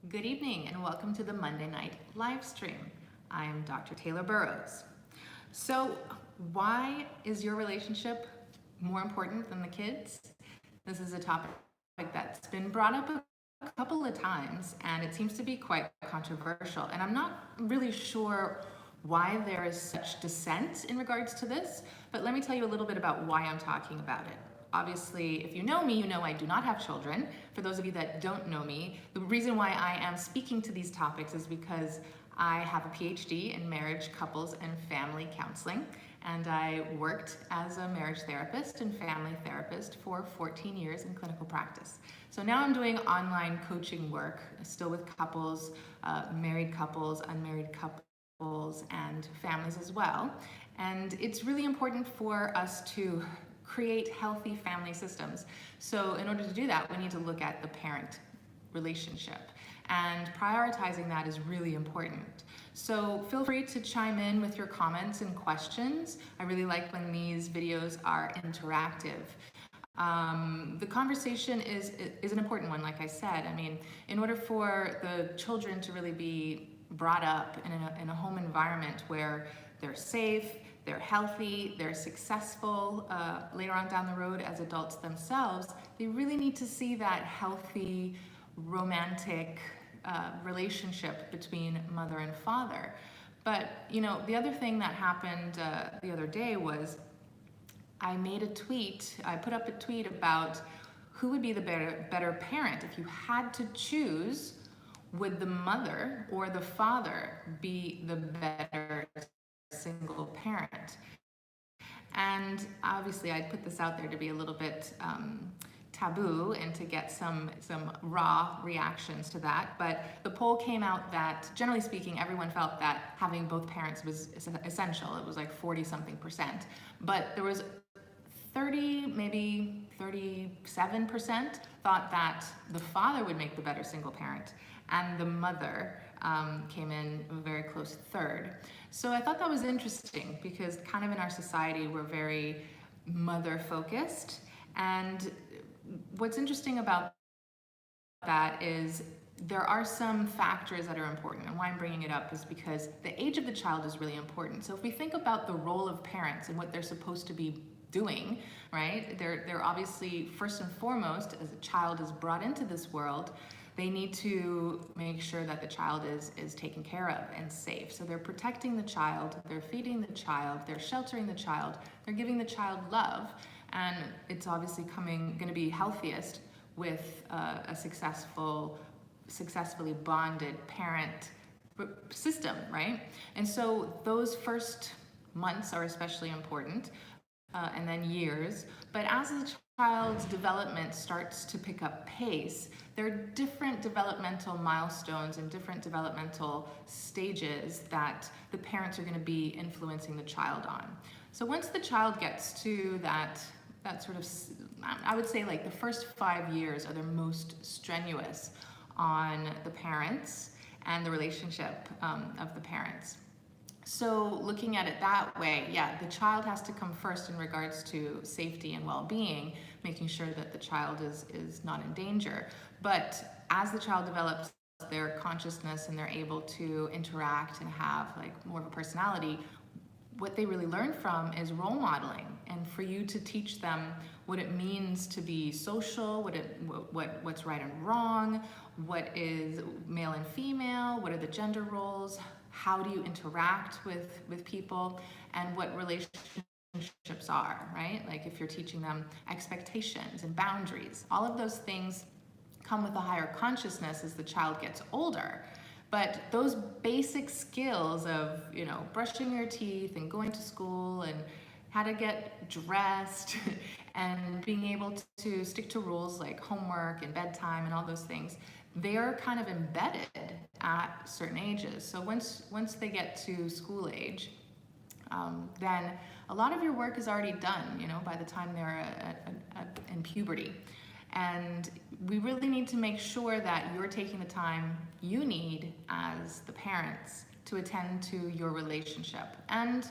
Good evening and welcome to the Monday night live stream. I'm Dr. Taylor Burrows. So, why is your relationship more important than the kids? This is a topic that's been brought up a couple of times and it seems to be quite controversial. And I'm not really sure why there is such dissent in regards to this, but let me tell you a little bit about why I'm talking about it. Obviously, if you know me, you know I do not have children. For those of you that don't know me, the reason why I am speaking to these topics is because I have a PhD in marriage, couples, and family counseling, and I worked as a marriage therapist and family therapist for 14 years in clinical practice. So now I'm doing online coaching work, still with couples, married couples, unmarried couples, and families as well. And it's really important for us to create healthy family systems. So in order to do that, we need to look at the parent relationship. And prioritizing that is really important. So feel free to chime in with your comments and questions. I really like when these videos are interactive. The conversation is an important one, like I said. I mean, in order for the children to really be brought up in a home environment where they're safe, they're healthy, they're successful later on down the road as adults themselves, they really need to see that healthy, romantic relationship between mother and father. But, you know, the other thing that happened the other day was I put up a tweet about who would be the better parent if you had to choose. Would the mother or the father be the better single parent? And obviously I put this out there to be a little bit taboo and to get some raw reactions to that. But the poll came out that, generally speaking, everyone felt that having both parents was essential. It was like 40-something%. But there was 30, maybe 37% thought that the father would make the better single parent, and the mother came in a very close third. So I thought that was interesting because kind of in our society, we're very mother focused. And what's interesting about that is there are some factors that are important, and why I'm bringing it up is because the age of the child is really important. So if we think about the role of parents and what they're supposed to be doing, right? They're obviously, first and foremost, as a child is brought into this world, they need to make sure that the child is taken care of and safe. So they're protecting the child, they're feeding the child, they're sheltering the child, they're giving the child love, and it's obviously going to be healthiest with a successfully bonded parent system, right? And so those first months are especially important, and then years. But as the child's development starts to pick up pace, there are different developmental milestones and different developmental stages that the parents are going to be influencing the child on. So once the child gets to that sort of, I would say like the first 5 years are the most strenuous on the parents and the relationship of the parents. So looking at it that way, yeah, the child has to come first in regards to safety and well-being, making sure that the child is not in danger. But as the child develops their consciousness and they're able to interact and have like more of a personality, what they really learn from is role modeling, and for you to teach them what it means to be social, what's right and wrong, what is male and female, what are the gender roles, how do you interact with people, and what relationships are, right? Like if you're teaching them expectations and boundaries, all of those things come with a higher consciousness as the child gets older. But those basic skills of, you know, brushing your teeth and going to school and how to get dressed and being able to stick to rules like homework and bedtime and all those things, they're kind of embedded at certain ages. So once they get to school age, then a lot of your work is already done, you know, by the time they're in puberty. And we really need to make sure that you're taking the time you need as the parents to attend to your relationship. And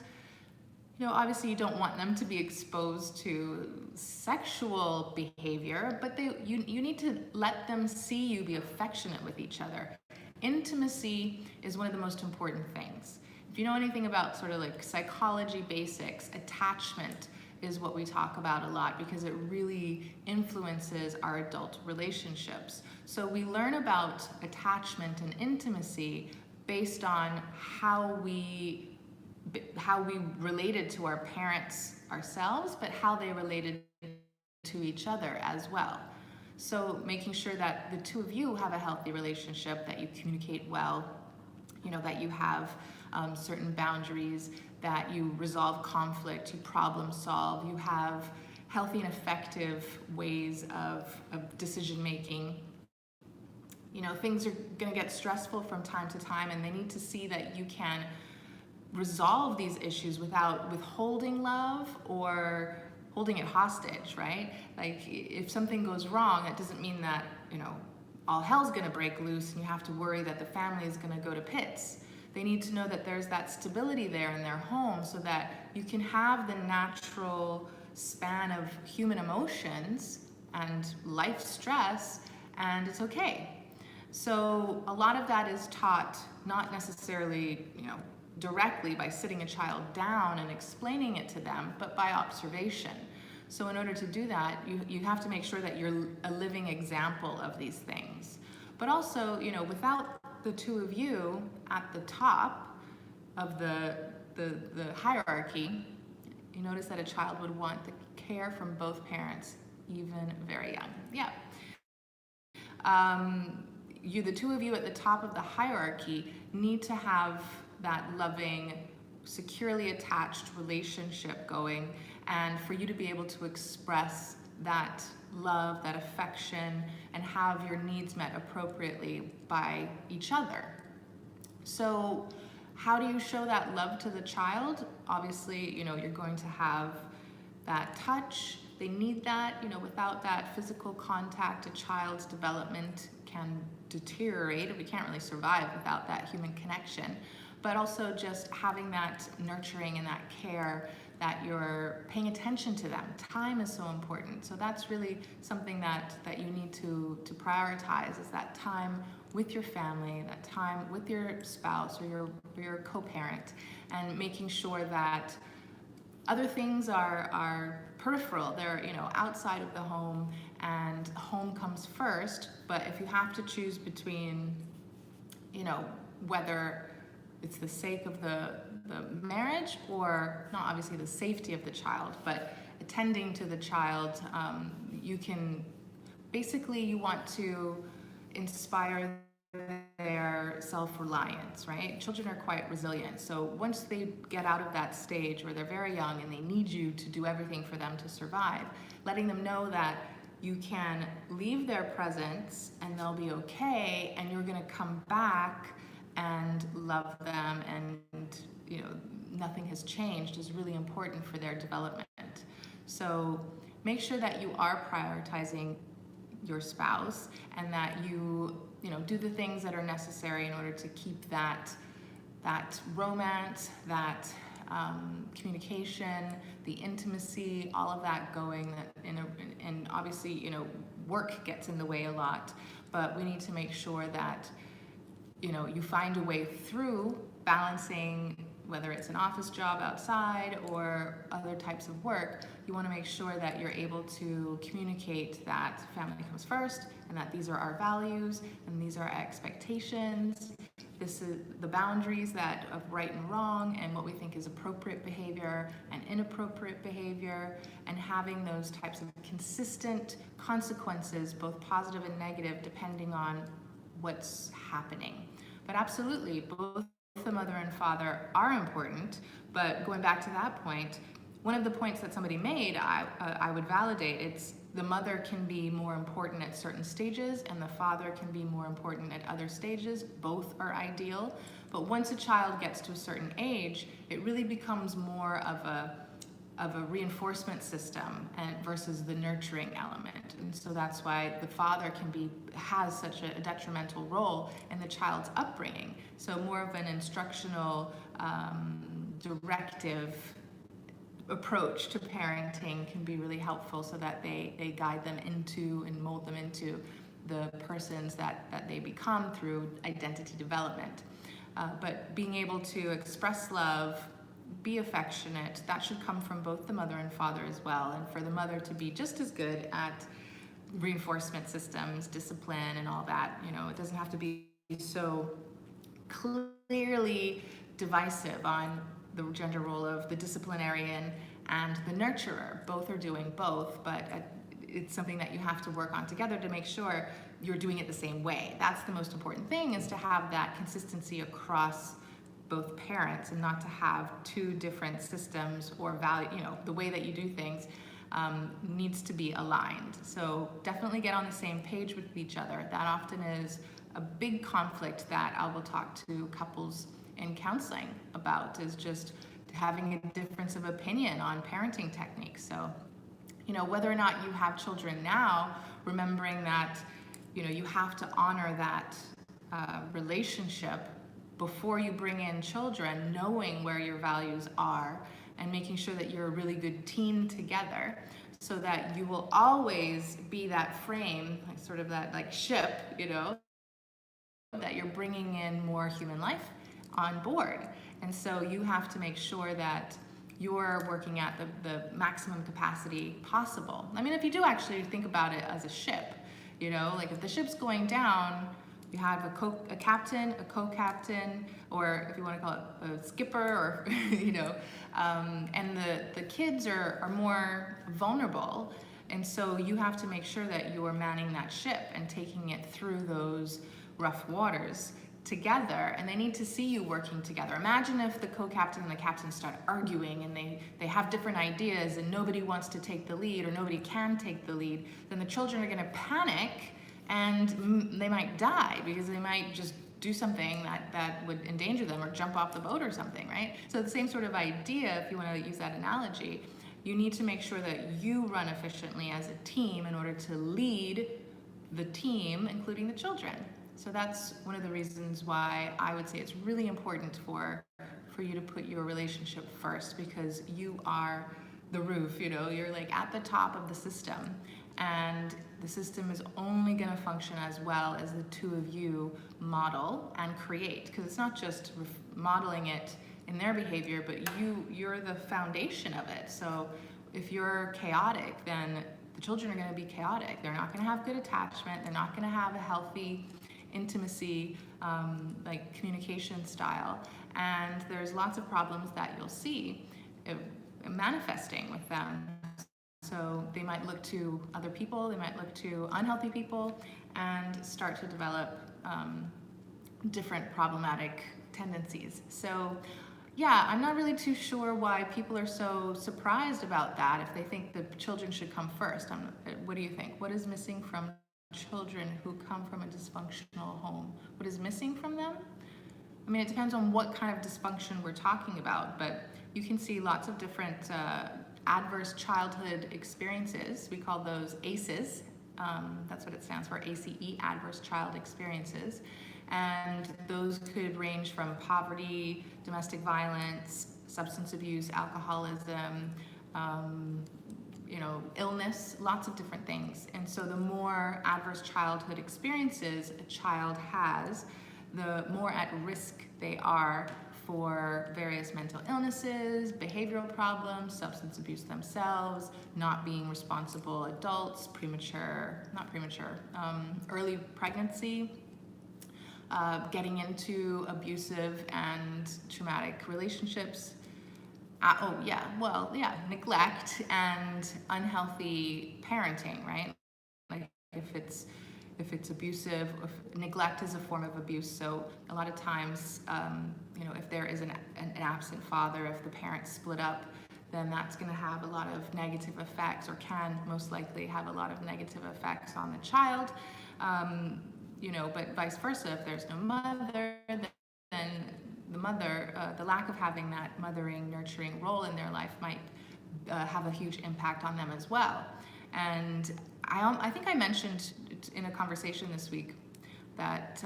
Obviously you don't want them to be exposed to sexual behavior, but you need to let them see you be affectionate with each other. Intimacy is one of the most important things. If you know anything about sort of like psychology basics, attachment is what we talk about a lot because it really influences our adult relationships. So we learn about attachment and intimacy based on how we related to our parents ourselves, but how they related to each other as well. So making sure that the two of you have a healthy relationship, that you communicate well, that you have certain boundaries, that you resolve conflict, you problem solve, you have healthy and effective ways of decision making. Things are going to get stressful from time to time, and they need to see that you can resolve these issues without withholding love or holding it hostage, right? Like if something goes wrong, it doesn't mean that, all hell's gonna break loose and you have to worry that the family is gonna go to pits. They need to know that there's that stability there in their home so that you can have the natural span of human emotions and life stress, and it's okay. So a lot of that is taught not necessarily, directly by sitting a child down and explaining it to them, but by observation. So in order to do that, you have to make sure that you're a living example of these things. But also, without the two of you at the top of the hierarchy, you notice that a child would want the care from both parents, even very young. Yeah. The two of you at the top of the hierarchy need to have that loving, securely attached relationship going, and for you to be able to express that love, that affection, and have your needs met appropriately by each other. So how do you show that love to the child? Obviously, you're going to have that touch. They need that. Without that physical contact, a child's development can deteriorate. We can't really survive without that human connection. But also just having that nurturing and that care, that you're paying attention to them. Time is so important. So that's really something that you need to prioritize, is that time with your family, that time with your spouse or your co-parent, and making sure that other things are peripheral. They're outside of the home, and home comes first. But if you have to choose between whether it's the sake of the marriage or not, obviously the safety of the child, but attending to the child, you want to inspire their self-reliance, right? Children are quite resilient. So once they get out of that stage where they're very young and they need you to do everything for them to survive, letting them know that you can leave their presence and they'll be okay, and you're going to come back and love them, and nothing has changed, is really important for their development. So make sure that you are prioritizing your spouse, and that you do the things that are necessary in order to keep that romance, that communication, the intimacy, all of that going. And obviously, work gets in the way a lot, but we need to make sure that you find a way through balancing, whether it's an office job outside or other types of work. You want to make sure that you're able to communicate that family comes first, and that these are our values and these are our expectations. This is the boundaries of right and wrong, and what we think is appropriate behavior and inappropriate behavior, and having those types of consistent consequences, both positive and negative, depending on what's happening. But absolutely, both the mother and father are important. But going back to that point, one of the points that somebody made, I would validate. It's the mother can be more important at certain stages, and the father can be more important at other stages. Both are ideal. But once a child gets to a certain age, it really becomes more of a reinforcement system versus the nurturing element. And so that's why the father has such a detrimental role in the child's upbringing. So more of an instructional, directive approach to parenting can be really helpful so that they guide them into and mold them into the persons that they become through identity development. But being able to express love, be affectionate, that should come from both the mother and father as well. And for the mother to be just as good at reinforcement systems, discipline, and all that, it doesn't have to be so clearly divisive on the gender role of the disciplinarian and the nurturer. Both are doing both, but it's something that you have to work on together to make sure you're doing it the same way. That's the most important thing, is to have that consistency across both parents and not to have two different systems or value, the way that you do things needs to be aligned. So definitely get on the same page with each other. That often is a big conflict that I will talk to couples in counseling about, is just having a difference of opinion on parenting techniques. So, whether or not you have children now, remembering that, you have to honor that relationship before you bring in children, knowing where your values are and making sure that you're a really good team together, so that you will always be that frame, like sort of that like ship, that you're bringing in more human life on board. And so you have to make sure that you're working at the maximum capacity possible. I mean, if you do actually think about it as a ship, like if the ship's going down, you have a captain, a co-captain, or if you want to call it a skipper, or and the kids are more vulnerable, and so you have to make sure that you are manning that ship and taking it through those rough waters together, and they need to see you working together. Imagine if the co-captain and the captain start arguing and they have different ideas and nobody wants to take the lead or nobody can take the lead, then the children are going to panic and they might die because they might just do something that would endanger them or jump off the boat or something, right? So the same sort of idea, if you want to use that analogy, you need to make sure that you run efficiently as a team in order to lead the team, including the children. So that's one of the reasons why I would say it's really important for you to put your relationship first, because you are the roof, you're like at the top of the system, and the system is only going to function as well as the two of you model and create, because it's not just modeling it in their behavior, but you're the foundation of it. So if you're chaotic, then the children are going to be chaotic. They're not going to have good attachment. They're not going to have a healthy intimacy, like communication style, and there's lots of problems that you'll see manifesting with them. So they might look to other people, they might look to unhealthy people, and start to develop different problematic tendencies. So yeah, I'm not really too sure why people are so surprised about that if they think the children should come first. What do you think? What is missing from children who come from a dysfunctional home? What is missing from them? I mean, it depends on what kind of dysfunction we're talking about, but you can see lots of different adverse childhood experiences. We call those ACEs. That's what it stands for, ACE, adverse child experiences. And those could range from poverty, domestic violence, substance abuse, alcoholism, illness, lots of different things. And so the more adverse childhood experiences a child has, the more at risk they are for various mental illnesses, behavioral problems, substance abuse themselves, not being responsible adults, early pregnancy, getting into abusive and traumatic relationships, neglect and unhealthy parenting, right? Like if it's abusive, if neglect is a form of abuse. So a lot of times, if there is an absent father, if the parents split up, then that's going to have a lot of negative effects, or can most likely have a lot of negative effects on the child. But vice versa, if there's no mother, then the mother, the lack of having that mothering, nurturing role in their life might have a huge impact on them as well. And I think I mentioned in a conversation this week that,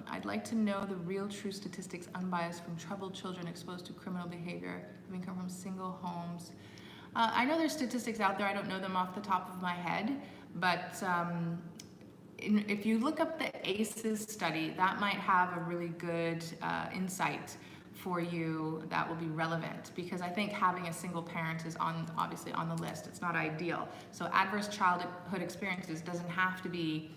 I'd like to know the real true statistics unbiased from troubled children exposed to criminal behavior, having come from single homes. I know there's statistics out there, I don't know them off the top of my head, but if you look up the ACEs study, that might have a really good insight for you that will be relevant, because I think having a single parent is obviously on the list. It's not ideal. So adverse childhood experiences doesn't have to be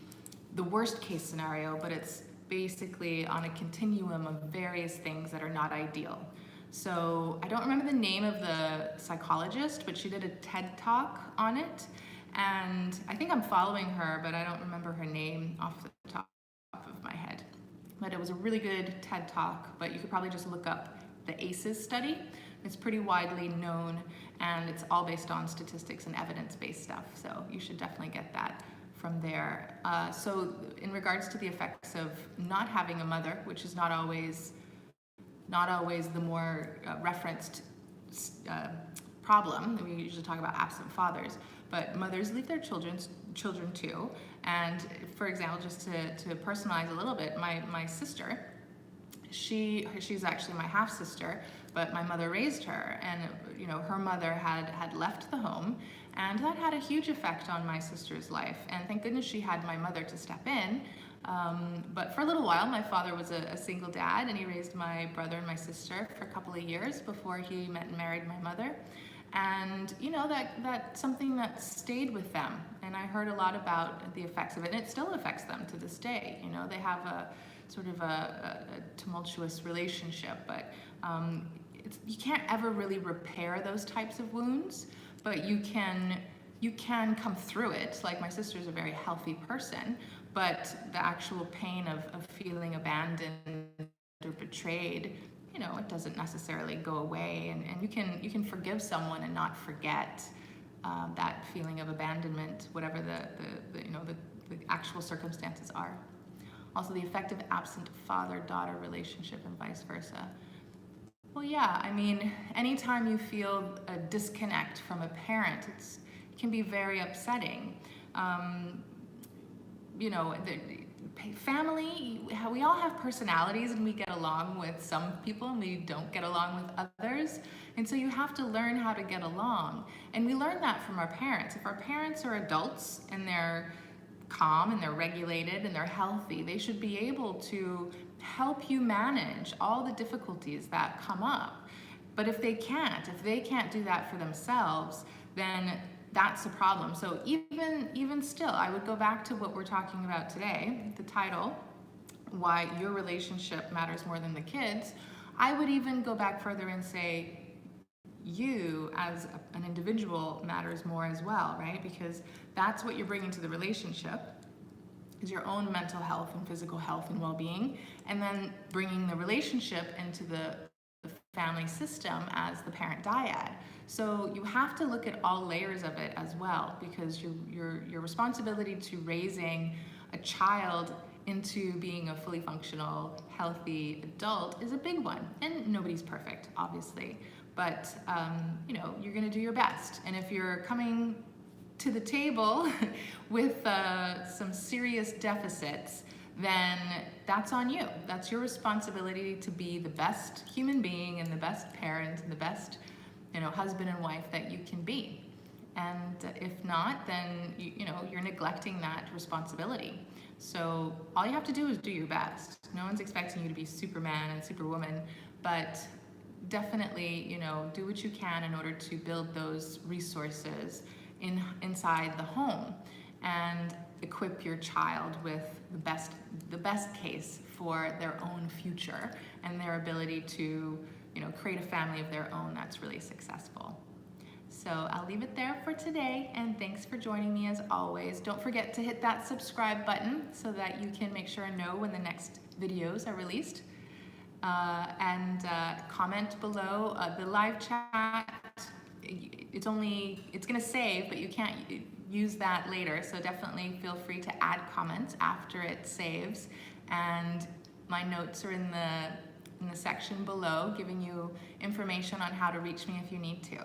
the worst case scenario, but it's basically on a continuum of various things that are not ideal. So I don't remember the name of the psychologist, but she did a TED Talk on it. And I think I'm following her, but I don't remember her name off the top of my head. But it was a really good TED Talk, but you could probably just look up the ACEs study. It's pretty widely known, and it's all based on statistics and evidence-based stuff. So you should definitely get that from there. So in regards to the effects of not having a mother, which is not always the more referenced problem. We usually talk about absent fathers, but mothers leave their children too. And for example, just to personalize a little bit, my sister, she's actually my half sister, but my mother raised her, and her mother had left the home, and that had a huge effect on my sister's life. And thank goodness she had my mother to step in. But for a little while, my father was a single dad, and he raised my brother and my sister for a couple of years before he met and married my mother. And that's something that stayed with them. And I heard a lot about the effects of it, and it still affects them to this day. They have a sort of a tumultuous relationship, but you can't ever really repair those types of wounds, but you can come through it. Like, my sister's a very healthy person, but the actual pain of feeling abandoned or betrayed, it doesn't necessarily go away, and you can forgive someone and not forget that feeling of abandonment, whatever the actual circumstances are. Also, the effect of absent father-daughter relationship and vice versa. Well, yeah, I mean, anytime you feel a disconnect from a parent, it can be very upsetting. Family, we all have personalities, and we get along with some people and we don't get along with others. And so you have to learn how to get along. And we learn that from our parents. If our parents are adults and they're calm and they're regulated and they're healthy, they should be able to help you manage all the difficulties that come up. But if they can't do that for themselves, then that's a problem. So even still, I would go back to what we're talking about today, the title, why your relationship matters more than the kids. I would even go back further and say you as an individual matters more as well, right? Because that's what you're bringing to the relationship, is your own mental health and physical health and well-being, and then bringing the relationship into the family system as the parent dyad. So you have to look at all layers of it as well, because your responsibility to raising a child into being a fully functional, healthy adult is a big one. And nobody's perfect, obviously, but you're gonna do your best. And if you're coming to the table with some serious deficits, then that's on you. That's your responsibility to be the best human being and the best parent and the best husband and wife that you can be. And if not, then you're neglecting that responsibility. So all you have to do is do your best. No one's expecting you to be Superman and Superwoman, but definitely do what you can in order to build those resources inside the home and equip your child with the best case for their own future and their ability to create a family of their own that's really successful. So I'll leave it there for today, and thanks for joining me as always. Don't forget to hit that subscribe button so that you can make sure and know when the next videos are released. And comment below. The live chat, it's gonna save, but you can't use that later, so definitely feel free to add comments after it saves. And my notes are in the section below, giving you information on how to reach me if you need to.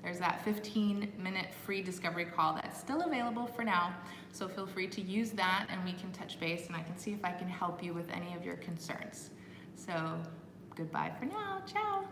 There's that 15-minute free discovery call that's still available for now, so feel free to use that and we can touch base and I can see if I can help you with any of your concerns. So goodbye for now. Ciao.